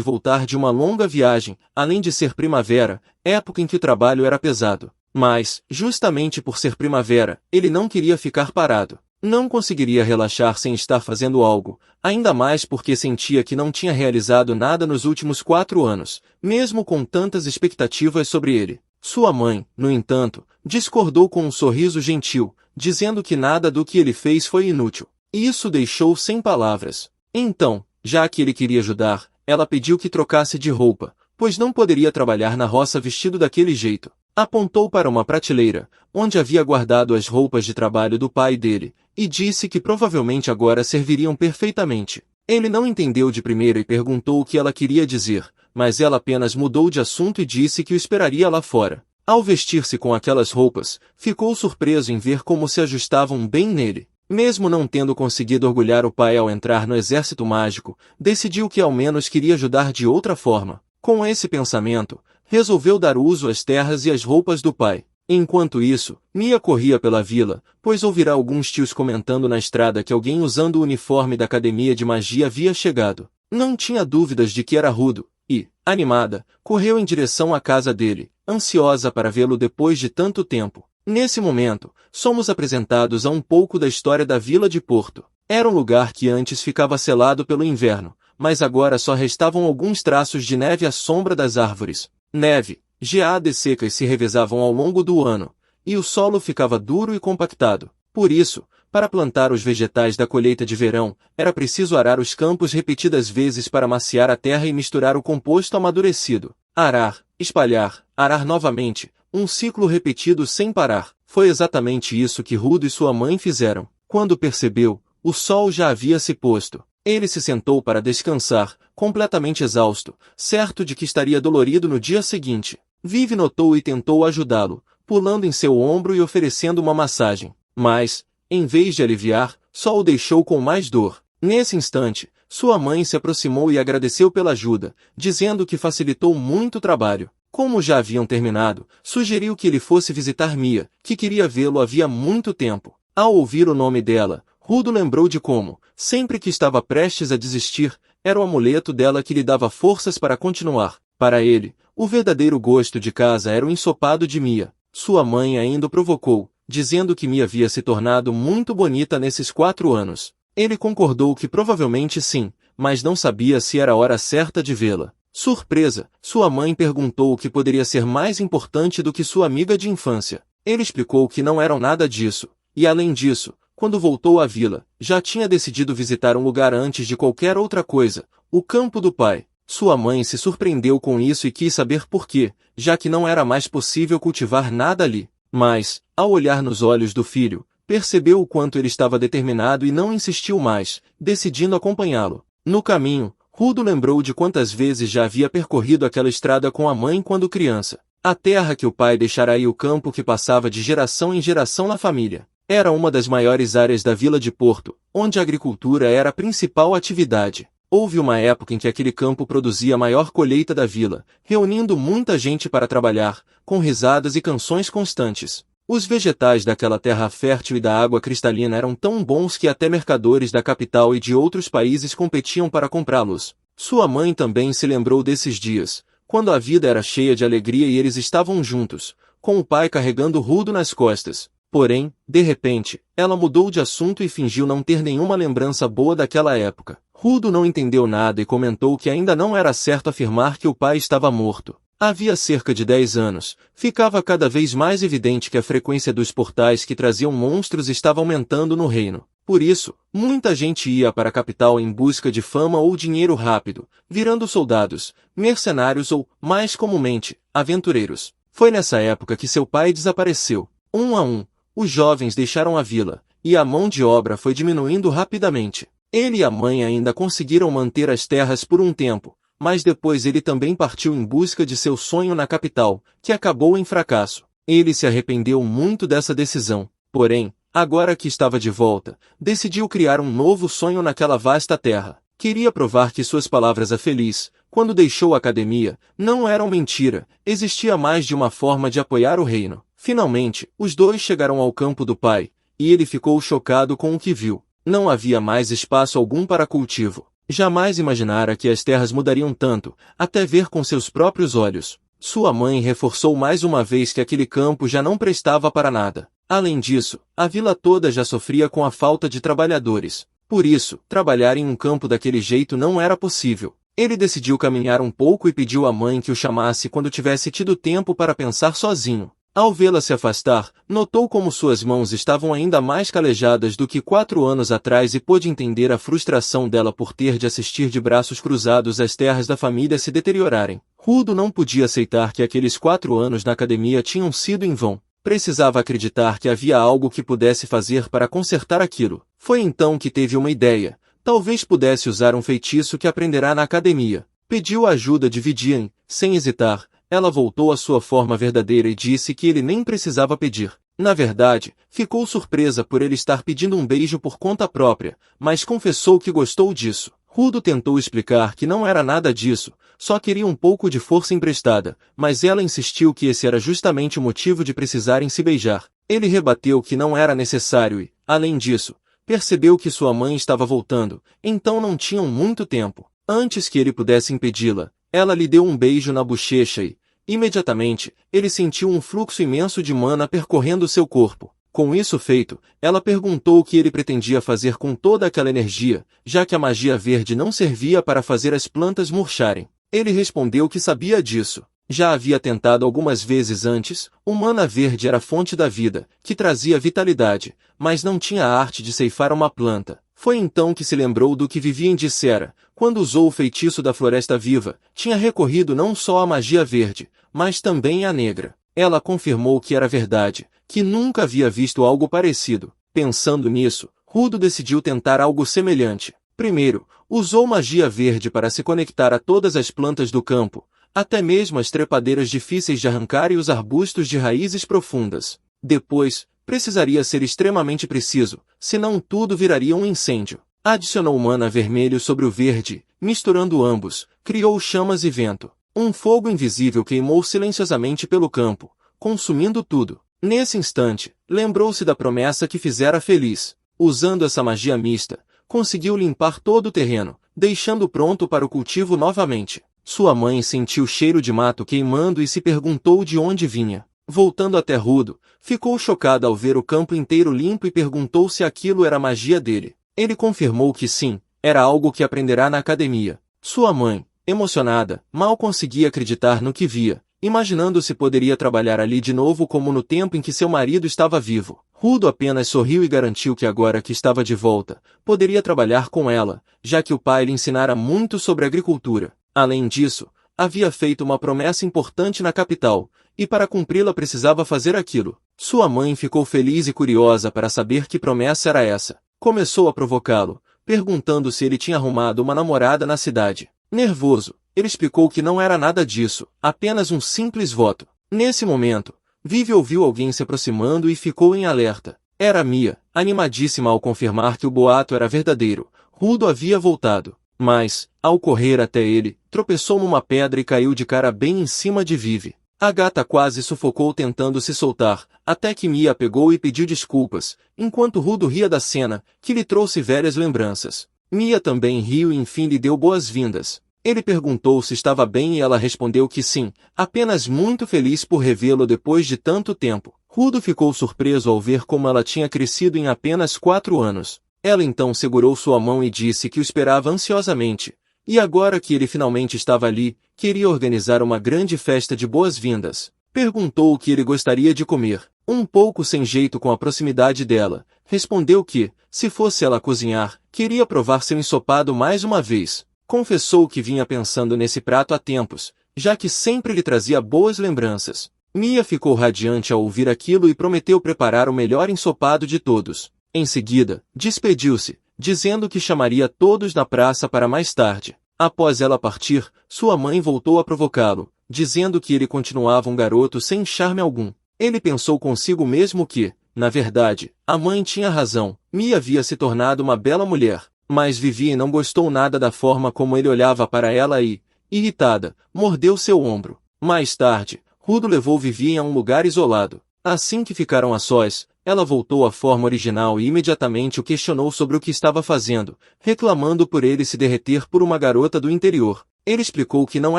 voltar de uma longa viagem, além de ser primavera, época em que o trabalho era pesado. Mas, justamente por ser primavera, ele não queria ficar parado. Não conseguiria relaxar sem estar fazendo algo, ainda mais porque sentia que não tinha realizado nada nos últimos 4 anos, mesmo com tantas expectativas sobre ele. Sua mãe, no entanto, discordou com um sorriso gentil, dizendo que nada do que ele fez foi inútil. Isso o deixou sem palavras. Então, já que ele queria ajudar, ela pediu que trocasse de roupa, pois não poderia trabalhar na roça vestido daquele jeito. Apontou para uma prateleira, onde havia guardado as roupas de trabalho do pai dele, e disse que provavelmente agora serviriam perfeitamente. Ele não entendeu de primeira e perguntou o que ela queria dizer, mas ela apenas mudou de assunto e disse que o esperaria lá fora. Ao vestir-se com aquelas roupas, ficou surpreso em ver como se ajustavam bem nele. Mesmo não tendo conseguido orgulhar o pai ao entrar no exército mágico, decidiu que ao menos queria ajudar de outra forma. Com esse pensamento, resolveu dar uso às terras e às roupas do pai. Enquanto isso, Mia corria pela vila, pois ouvira alguns tios comentando na estrada que alguém usando o uniforme da academia de magia havia chegado. Não tinha dúvidas de que era Rudo, e, animada, correu em direção à casa dele, ansiosa para vê-lo depois de tanto tempo. Nesse momento, somos apresentados a um pouco da história da Vila de Porto. Era um lugar que antes ficava selado pelo inverno, mas agora só restavam alguns traços de neve à sombra das árvores. Neve, geada e secas se revezavam ao longo do ano, e o solo ficava duro e compactado. Por isso, para plantar os vegetais da colheita de verão, era preciso arar os campos repetidas vezes para maciar a terra e misturar o composto amadurecido. Arar, espalhar, arar novamente, um ciclo repetido sem parar. Foi exatamente isso que Rudo e sua mãe fizeram. Quando percebeu, o sol já havia se posto. Ele se sentou para descansar, completamente exausto, certo de que estaria dolorido no dia seguinte. Vivi notou e tentou ajudá-lo, pulando em seu ombro e oferecendo uma massagem. Mas, em vez de aliviar, só o deixou com mais dor. Nesse instante, sua mãe se aproximou e agradeceu pela ajuda, dizendo que facilitou muito o trabalho. Como já haviam terminado, sugeriu que ele fosse visitar Mia, que queria vê-lo havia muito tempo. Ao ouvir o nome dela, Rudo lembrou de como, sempre que estava prestes a desistir, era o amuleto dela que lhe dava forças para continuar. Para ele, o verdadeiro gosto de casa era o ensopado de Mia. Sua mãe ainda o provocou, dizendo que Mia havia se tornado muito bonita nesses 4 anos. Ele concordou que provavelmente sim, mas não sabia se era a hora certa de vê-la. Surpresa, sua mãe perguntou o que poderia ser mais importante do que sua amiga de infância. Ele explicou que não eram nada disso, e além disso, quando voltou à vila, já tinha decidido visitar um lugar antes de qualquer outra coisa, o campo do pai. Sua mãe se surpreendeu com isso e quis saber por quê, já que não era mais possível cultivar nada ali. Mas, ao olhar nos olhos do filho, percebeu o quanto ele estava determinado e não insistiu mais, decidindo acompanhá-lo. No caminho, Rudo lembrou de quantas vezes já havia percorrido aquela estrada com a mãe quando criança. A terra que o pai deixara e o campo que passava de geração em geração na família. Era uma das maiores áreas da Vila de Porto, onde a agricultura era a principal atividade. Houve uma época em que aquele campo produzia a maior colheita da vila, reunindo muita gente para trabalhar, com risadas e canções constantes. Os vegetais daquela terra fértil e da água cristalina eram tão bons que até mercadores da capital e de outros países competiam para comprá-los. Sua mãe também se lembrou desses dias, quando a vida era cheia de alegria e eles estavam juntos, com o pai carregando Rudo nas costas. Porém, de repente, ela mudou de assunto e fingiu não ter nenhuma lembrança boa daquela época. Rudo não entendeu nada e comentou que ainda não era certo afirmar que o pai estava morto. Havia cerca de 10 anos, ficava cada vez mais evidente que a frequência dos portais que traziam monstros estava aumentando no reino. Por isso, muita gente ia para a capital em busca de fama ou dinheiro rápido, virando soldados, mercenários ou, mais comumente, aventureiros. Foi nessa época que seu pai desapareceu. Um a um, os jovens deixaram a vila, e a mão de obra foi diminuindo rapidamente. Ele e a mãe ainda conseguiram manter as terras por um tempo, mas depois ele também partiu em busca de seu sonho na capital, que acabou em fracasso. Ele se arrependeu muito dessa decisão, porém, agora que estava de volta, decidiu criar um novo sonho naquela vasta terra. Queria provar que suas palavras a feliz, quando deixou a academia, não eram mentira, existia mais de uma forma de apoiar o reino. Finalmente, os dois chegaram ao campo do pai, e ele ficou chocado com o que viu. Não havia mais espaço algum para cultivo. Jamais imaginara que as terras mudariam tanto, até ver com seus próprios olhos. Sua mãe reforçou mais uma vez que aquele campo já não prestava para nada. Além disso, a vila toda já sofria com a falta de trabalhadores. Por isso, trabalhar em um campo daquele jeito não era possível. Ele decidiu caminhar um pouco e pediu à mãe que o chamasse quando tivesse tido tempo para pensar sozinho. Ao vê-la se afastar, notou como suas mãos estavam ainda mais calejadas do que 4 anos atrás e pôde entender a frustração dela por ter de assistir de braços cruzados as terras da família se deteriorarem. Rudo não podia aceitar que aqueles 4 anos na academia tinham sido em vão. Precisava acreditar que havia algo que pudesse fazer para consertar aquilo. Foi então que teve uma ideia. Talvez pudesse usar um feitiço que aprenderá na academia. Pediu a ajuda de Vidian, sem hesitar. Ela voltou à sua forma verdadeira e disse que ele nem precisava pedir. Na verdade, ficou surpresa por ele estar pedindo um beijo por conta própria, mas confessou que gostou disso. Rudo tentou explicar que não era nada disso, só queria um pouco de força emprestada, mas ela insistiu que esse era justamente o motivo de precisarem se beijar. Ele rebateu que não era necessário e, além disso, percebeu que sua mãe estava voltando, então não tinham muito tempo. Antes que ele pudesse impedi-la, ela lhe deu um beijo na bochecha e, imediatamente, ele sentiu um fluxo imenso de mana percorrendo seu corpo. Com isso feito, ela perguntou o que ele pretendia fazer com toda aquela energia, já que a magia verde não servia para fazer as plantas murcharem. Ele respondeu que sabia disso. Já havia tentado algumas vezes antes, o mana verde era a fonte da vida, que trazia vitalidade, mas não tinha a arte de ceifar uma planta. Foi então que se lembrou do que Vivien dissera, quando usou o feitiço da Floresta Viva, tinha recorrido não só à magia verde, mas também à negra. Ela confirmou que era verdade, que nunca havia visto algo parecido. Pensando nisso, Rudo decidiu tentar algo semelhante. Primeiro, usou magia verde para se conectar a todas as plantas do campo, até mesmo as trepadeiras difíceis de arrancar e os arbustos de raízes profundas. Depois, precisaria ser extremamente preciso, senão tudo viraria um incêndio. Adicionou mana vermelho sobre o verde, misturando ambos, criou chamas e vento. Um fogo invisível queimou silenciosamente pelo campo, consumindo tudo. Nesse instante, lembrou-se da promessa que fizera feliz. Usando essa magia mista, conseguiu limpar todo o terreno, deixando pronto para o cultivo novamente. Sua mãe sentiu o cheiro de mato queimando e se perguntou de onde vinha. Voltando até Rudo, ficou chocada ao ver o campo inteiro limpo e perguntou se aquilo era magia dele. Ele confirmou que sim, era algo que aprenderá na academia. Sua mãe, emocionada, mal conseguia acreditar no que via, imaginando se poderia trabalhar ali de novo como no tempo em que seu marido estava vivo. Rudo apenas sorriu e garantiu que agora que estava de volta, poderia trabalhar com ela, já que o pai lhe ensinara muito sobre agricultura. Além disso, havia feito uma promessa importante na capital, e para cumpri-la precisava fazer aquilo. Sua mãe ficou feliz e curiosa para saber que promessa era essa. Começou a provocá-lo, perguntando se ele tinha arrumado uma namorada na cidade. Nervoso, ele explicou que não era nada disso, apenas um simples voto. Nesse momento, Vivi ouviu alguém se aproximando e ficou em alerta. Era Mia, animadíssima ao confirmar que o boato era verdadeiro. Rudo havia voltado, mas, ao correr até ele, tropeçou numa pedra e caiu de cara bem em cima de Vivi. A gata quase sufocou tentando se soltar, até que Mia a pegou e pediu desculpas, enquanto Rudo ria da cena, que lhe trouxe velhas lembranças. Mia também riu e enfim lhe deu boas-vindas. Ele perguntou se estava bem e ela respondeu que sim, apenas muito feliz por revê-lo depois de tanto tempo. Rudo ficou surpreso ao ver como ela tinha crescido em apenas 4 anos. Ela então segurou sua mão e disse que o esperava ansiosamente. E agora que ele finalmente estava ali, queria organizar uma grande festa de boas-vindas. Perguntou o que ele gostaria de comer. Um pouco sem jeito com a proximidade dela, respondeu que, se fosse ela cozinhar, queria provar seu ensopado mais uma vez. Confessou que vinha pensando nesse prato há tempos, já que sempre lhe trazia boas lembranças. Mia ficou radiante ao ouvir aquilo e prometeu preparar o melhor ensopado de todos. Em seguida, despediu-se, dizendo que chamaria todos na praça para mais tarde. Após ela partir, sua mãe voltou a provocá-lo, dizendo que ele continuava um garoto sem charme algum. Ele pensou consigo mesmo que, na verdade, a mãe tinha razão. Mia havia se tornado uma bela mulher, mas Vivien não gostou nada da forma como ele olhava para ela e, Irritada, mordeu seu ombro. Mais tarde, Rudo levou Vivian a um lugar isolado. Assim que ficaram a sós, ela voltou à forma original e imediatamente o questionou sobre o que estava fazendo, reclamando por ele se derreter por uma garota do interior. Ele explicou que não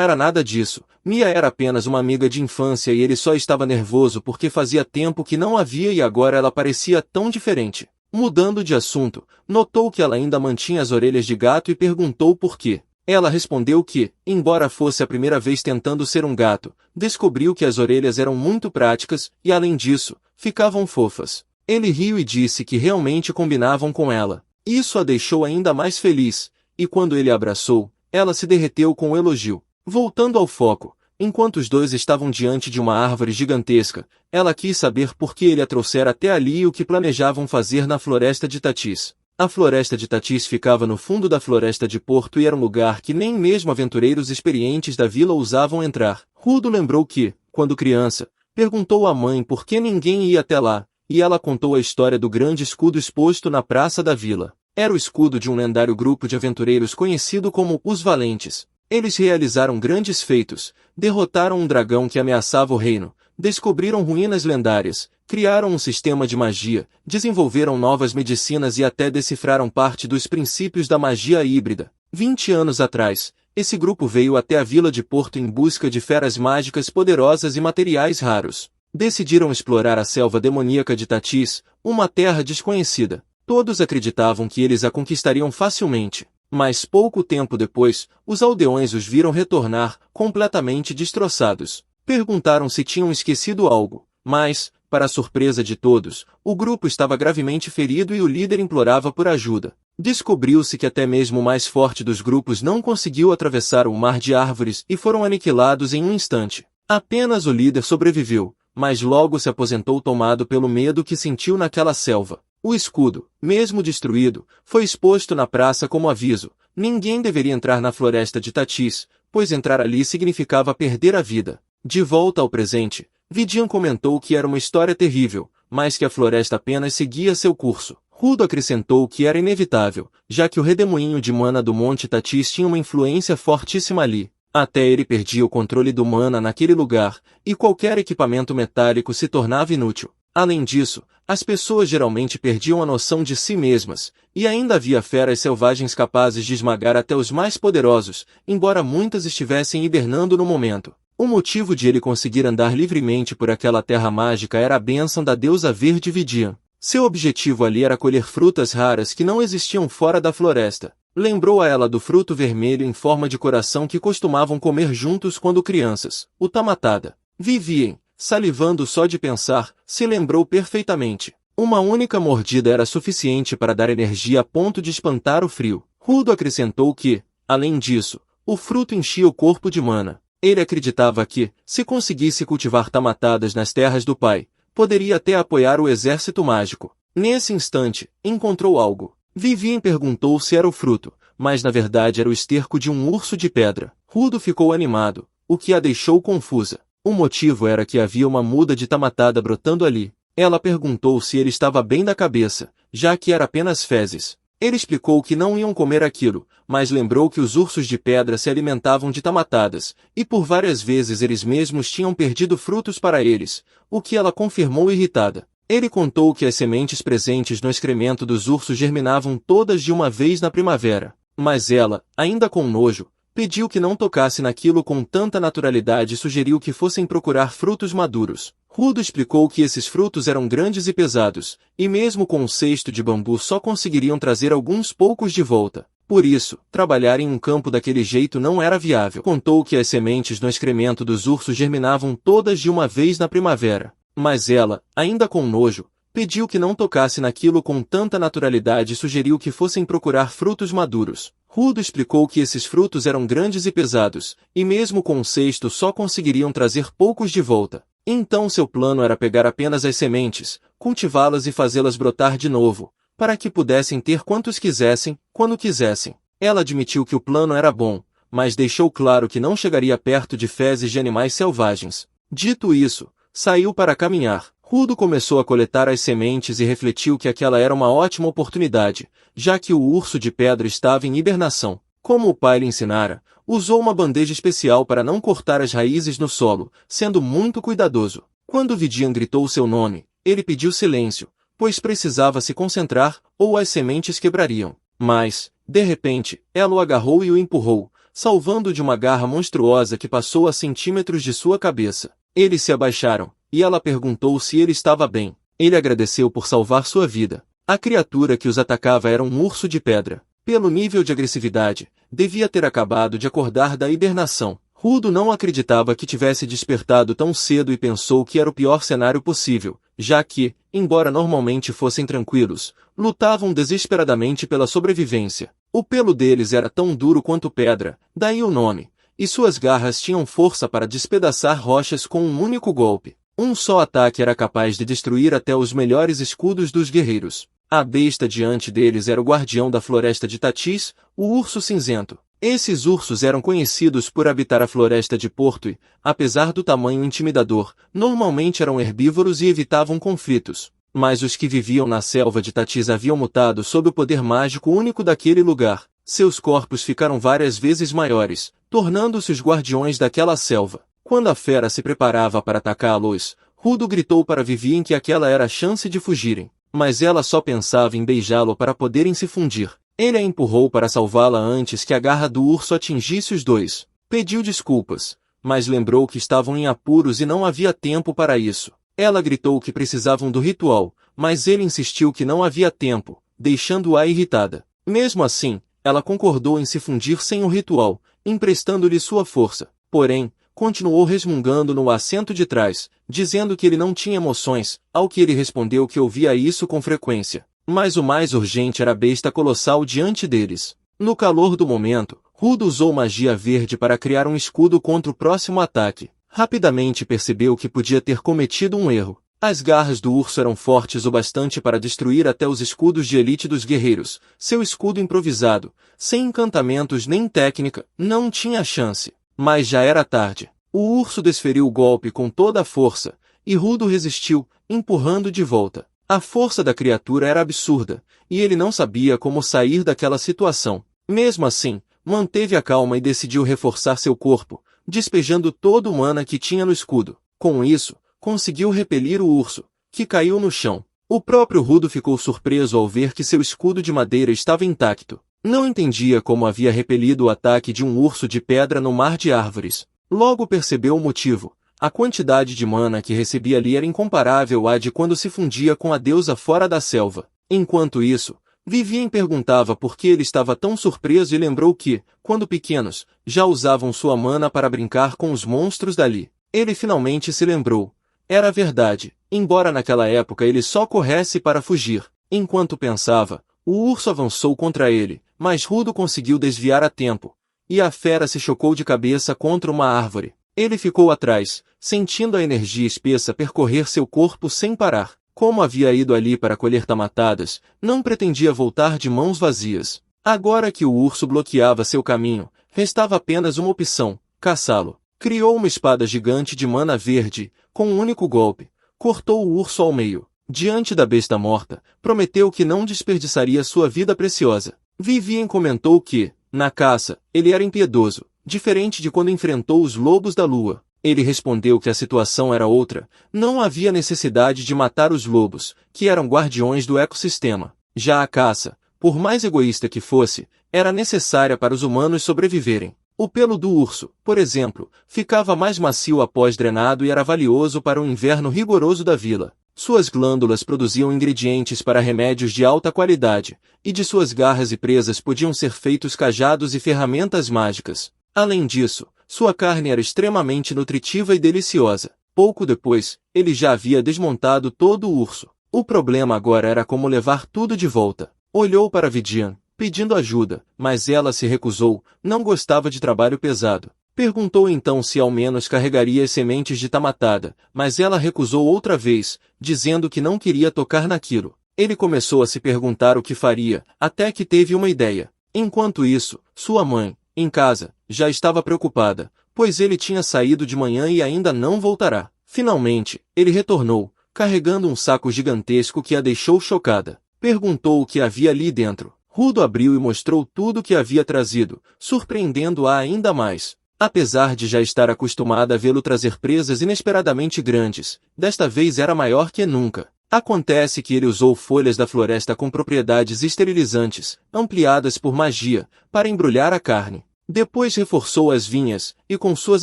era nada disso, Mia era apenas uma amiga de infância e ele só estava nervoso porque fazia tempo que não a via e agora ela parecia tão diferente. Mudando de assunto, notou que ela ainda mantinha as orelhas de gato e perguntou por quê. Ela respondeu que, embora fosse a primeira vez tentando ser um gato, descobriu que as orelhas eram muito práticas e, além disso, ficavam fofas. Ele riu e disse que realmente combinavam com ela. Isso a deixou ainda mais feliz, e quando ele a abraçou, ela se derreteu com o elogio. Voltando ao foco, enquanto os dois estavam diante de uma árvore gigantesca, ela quis saber por que ele a trouxera até ali e o que planejavam fazer na floresta de Tatis. A floresta de Tatis ficava no fundo da floresta de Porto e era um lugar que nem mesmo aventureiros experientes da vila ousavam entrar. Rudo lembrou que, quando criança, perguntou à mãe por que ninguém ia até lá, e ela contou a história do grande escudo exposto na praça da vila. Era o escudo de um lendário grupo de aventureiros conhecido como os Valentes. Eles realizaram grandes feitos, derrotaram um dragão que ameaçava o reino, descobriram ruínas lendárias, criaram um sistema de magia, desenvolveram novas medicinas e até decifraram parte dos princípios da magia híbrida. 20 anos atrás, esse grupo veio até a vila de Porto em busca de feras mágicas poderosas e materiais raros. Decidiram explorar a selva demoníaca de Tatis, uma terra desconhecida. Todos acreditavam que eles a conquistariam facilmente. Mas pouco tempo depois, os aldeões os viram retornar, completamente destroçados. Perguntaram se tinham esquecido algo, mas, para a surpresa de todos, o grupo estava gravemente ferido e o líder implorava por ajuda. Descobriu-se que até mesmo o mais forte dos grupos não conseguiu atravessar o mar de árvores e foram aniquilados em um instante. Apenas o líder sobreviveu, mas logo se aposentou tomado pelo medo que sentiu naquela selva. O escudo, mesmo destruído, foi exposto na praça como aviso. Ninguém deveria entrar na floresta de Tatis, pois entrar ali significava perder a vida. De volta ao presente, Vidian comentou que era uma história terrível, mas que a floresta apenas seguia seu curso. Rudo acrescentou que era inevitável, já que o redemoinho de mana do Monte Tatis tinha uma influência fortíssima ali. Até ele perdia o controle do mana naquele lugar, e qualquer equipamento metálico se tornava inútil. Além disso, as pessoas geralmente perdiam a noção de si mesmas, e ainda havia feras selvagens capazes de esmagar até os mais poderosos, embora muitas estivessem hibernando no momento. O motivo de ele conseguir andar livremente por aquela terra mágica era a bênção da deusa verde Vidian. Seu objetivo ali era colher frutas raras que não existiam fora da floresta. Lembrou a ela do fruto vermelho em forma de coração que costumavam comer juntos quando crianças, o tamatada. Vivian, salivando só de pensar, se lembrou perfeitamente. Uma única mordida era suficiente para dar energia a ponto de espantar o frio. Rudo acrescentou que, além disso, o fruto enchia o corpo de mana. Ele acreditava que, se conseguisse cultivar tamatadas nas terras do pai, poderia até apoiar o exército mágico. Nesse instante, encontrou algo. Vivian perguntou se era o fruto, mas na verdade era o esterco de um urso de pedra. Rudo ficou animado, o que a deixou confusa. O motivo era que havia uma muda de tamatada brotando ali. Ela perguntou se ele estava bem da cabeça, já que era apenas fezes. Ele explicou que não iam comer aquilo, mas lembrou que os ursos de pedra se alimentavam de tamatadas, e por várias vezes eles mesmos tinham perdido frutos para eles, o que ela confirmou irritada. Ele contou que as sementes presentes no excremento dos ursos germinavam todas de uma vez na primavera, mas ela, ainda com nojo, pediu que não tocasse naquilo com tanta naturalidade e sugeriu que fossem procurar frutos maduros. Rudo explicou que esses frutos eram grandes e pesados, e mesmo com um cesto de bambu só conseguiriam trazer alguns poucos de volta. Por isso, trabalhar em um campo daquele jeito não era viável. Contou que as sementes no excremento dos ursos germinavam todas de uma vez na primavera, mas ela, ainda com nojo, pediu que não tocasse naquilo com tanta naturalidade e sugeriu que fossem procurar frutos maduros. Rudo explicou que esses frutos eram grandes e pesados, e mesmo com um cesto só conseguiriam trazer poucos de volta. Então seu plano era pegar apenas as sementes, cultivá-las e fazê-las brotar de novo, para que pudessem ter quantos quisessem, quando quisessem. Ela admitiu que o plano era bom, mas deixou claro que não chegaria perto de fezes de animais selvagens. Dito isso, saiu para caminhar. Rudo começou a coletar as sementes e refletiu que aquela era uma ótima oportunidade, já que o urso de pedra estava em hibernação. Como o pai lhe ensinara, Usou uma bandeja especial para não cortar as raízes no solo, sendo muito cuidadoso. Quando Vidian gritou seu nome, ele pediu silêncio, pois precisava se concentrar, ou as sementes quebrariam. Mas, de repente, ela o agarrou e o empurrou, salvando-o de uma garra monstruosa que passou a centímetros de sua cabeça. Eles se abaixaram, e ela perguntou se ele estava bem. Ele agradeceu por salvar sua vida. A criatura que os atacava era um urso de pedra. Pelo nível de agressividade, devia ter acabado de acordar da hibernação. Rudo não acreditava que tivesse despertado tão cedo e pensou que era o pior cenário possível, já que, embora normalmente fossem tranquilos, lutavam desesperadamente pela sobrevivência. O pelo deles era tão duro quanto pedra, daí o nome, e suas garras tinham força para despedaçar rochas com um único golpe. Um só ataque era capaz de destruir até os melhores escudos dos guerreiros. A besta diante deles era o guardião da floresta de Tatis, o urso cinzento. Esses ursos eram conhecidos por habitar a floresta de Porto e, apesar do tamanho intimidador, normalmente eram herbívoros e evitavam conflitos. Mas os que viviam na selva de Tatis haviam mutado sob o poder mágico único daquele lugar. Seus corpos ficaram várias vezes maiores, tornando-se os guardiões daquela selva. Quando a fera se preparava para atacá-los, Rudo gritou para Vivien que aquela era a chance de fugirem. Mas ela só pensava em beijá-lo para poderem se fundir. Ele a empurrou para salvá-la antes que a garra do urso atingisse os dois. Pediu desculpas, mas lembrou que estavam em apuros e não havia tempo para isso. Ela gritou que precisavam do ritual, mas ele insistiu que não havia tempo, deixando-a irritada. Mesmo assim, ela concordou em se fundir sem o ritual, emprestando-lhe sua força. Porém, continuou resmungando no assento de trás, dizendo que ele não tinha emoções, ao que ele respondeu que ouvia isso com frequência. Mas o mais urgente era a besta colossal diante deles. No calor do momento, Rudo usou magia verde para criar um escudo contra o próximo ataque. Rapidamente percebeu que podia ter cometido um erro. As garras do urso eram fortes o bastante para destruir até os escudos de elite dos guerreiros. Seu escudo improvisado, sem encantamentos nem técnica, não tinha chance. Mas já era tarde. O urso desferiu o golpe com toda a força, e Rudo resistiu, empurrando de volta. A força da criatura era absurda, e ele não sabia como sair daquela situação. Mesmo assim, manteve a calma e decidiu reforçar seu corpo, despejando todo o mana que tinha no escudo. Com isso, conseguiu repelir o urso, que caiu no chão. O próprio Rudo ficou surpreso ao ver que seu escudo de madeira estava intacto. Não entendia como havia repelido o ataque de um urso de pedra no mar de árvores. Logo percebeu o motivo. A quantidade de mana que recebia ali era incomparável à de quando se fundia com a deusa fora da selva. Enquanto isso, Vivien perguntava por que ele estava tão surpreso e lembrou que, quando pequenos, já usavam sua mana para brincar com os monstros dali. Ele finalmente se lembrou. Era verdade, embora naquela época ele só corresse para fugir. Enquanto pensava, o urso avançou contra ele, mas Rudo conseguiu desviar a tempo, e a fera se chocou de cabeça contra uma árvore. Ele ficou atrás, sentindo a energia espessa percorrer seu corpo sem parar. Como havia ido ali para colher tamatadas, não pretendia voltar de mãos vazias. Agora que o urso bloqueava seu caminho, restava apenas uma opção: caçá-lo. Criou uma espada gigante de mana verde, com um único golpe. Cortou o urso ao meio. Diante da besta morta, prometeu que não desperdiçaria sua vida preciosa. Vivien comentou que, na caça, ele era impiedoso, diferente de quando enfrentou os lobos da lua. Ele respondeu que a situação era outra, não havia necessidade de matar os lobos, que eram guardiões do ecossistema. Já a caça, por mais egoísta que fosse, era necessária para os humanos sobreviverem. O pelo do urso, por exemplo, ficava mais macio após drenado e era valioso para o inverno rigoroso da vila. Suas glândulas produziam ingredientes para remédios de alta qualidade, e de suas garras e presas podiam ser feitos cajados e ferramentas mágicas. Além disso, sua carne era extremamente nutritiva e deliciosa. Pouco depois, ele já havia desmontado todo o urso. O problema agora era como levar tudo de volta. Olhou para Vidian, pedindo ajuda, mas ela se recusou, não gostava de trabalho pesado. Perguntou então se ao menos carregaria as sementes de tamatada, mas ela recusou outra vez, dizendo que não queria tocar naquilo. Ele começou a se perguntar o que faria, até que teve uma ideia. Enquanto isso, sua mãe, em casa, já estava preocupada, pois ele tinha saído de manhã e ainda não voltará. Finalmente, ele retornou, carregando um saco gigantesco que a deixou chocada. Perguntou o que havia ali dentro. Rudo abriu e mostrou tudo o que havia trazido, surpreendendo-a ainda mais. Apesar de já estar acostumada a vê-lo trazer presas inesperadamente grandes, desta vez era maior que nunca. Acontece que ele usou folhas da floresta com propriedades esterilizantes, ampliadas por magia, para embrulhar a carne. Depois reforçou as vinhas, e com suas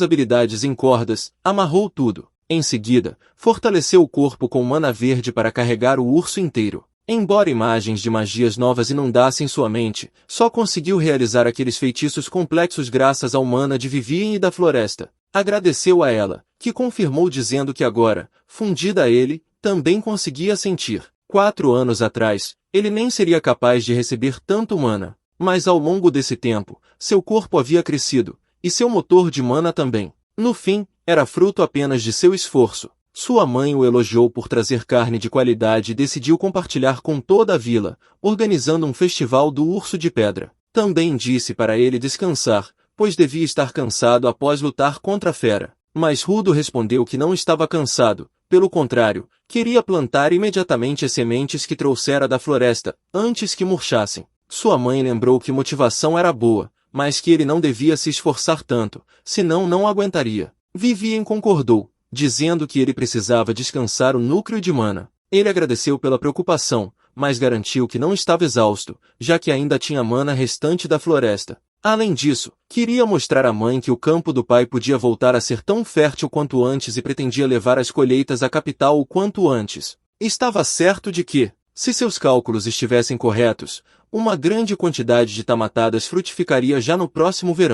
habilidades em cordas, amarrou tudo. Em seguida, fortaleceu o corpo com mana verde para carregar o urso inteiro. Embora imagens de magias novas inundassem sua mente, só conseguiu realizar aqueles feitiços complexos graças ao mana de Vivien e da floresta. Agradeceu a ela, que confirmou dizendo que agora, fundida a ele, também conseguia sentir. 4 anos atrás, ele nem seria capaz de receber tanto mana. Mas ao longo desse tempo, seu corpo havia crescido, e seu motor de mana também. No fim, era fruto apenas de seu esforço. Sua mãe o elogiou por trazer carne de qualidade e decidiu compartilhar com toda a vila, organizando um festival do urso de pedra. Também disse para ele descansar, pois devia estar cansado após lutar contra a fera. Mas Rudo respondeu que não estava cansado, pelo contrário, queria plantar imediatamente as sementes que trouxera da floresta, antes que murchassem. Sua mãe lembrou que motivação era boa, mas que ele não devia se esforçar tanto, senão não aguentaria. Vivien concordou, dizendo que ele precisava descansar o núcleo de mana. Ele agradeceu pela preocupação, mas garantiu que não estava exausto, já que ainda tinha mana restante da floresta. Além disso, queria mostrar à mãe que o campo do pai podia voltar a ser tão fértil quanto antes e pretendia levar as colheitas à capital o quanto antes. Estava certo de que, se seus cálculos estivessem corretos, uma grande quantidade de tamatadas frutificaria já no próximo verão.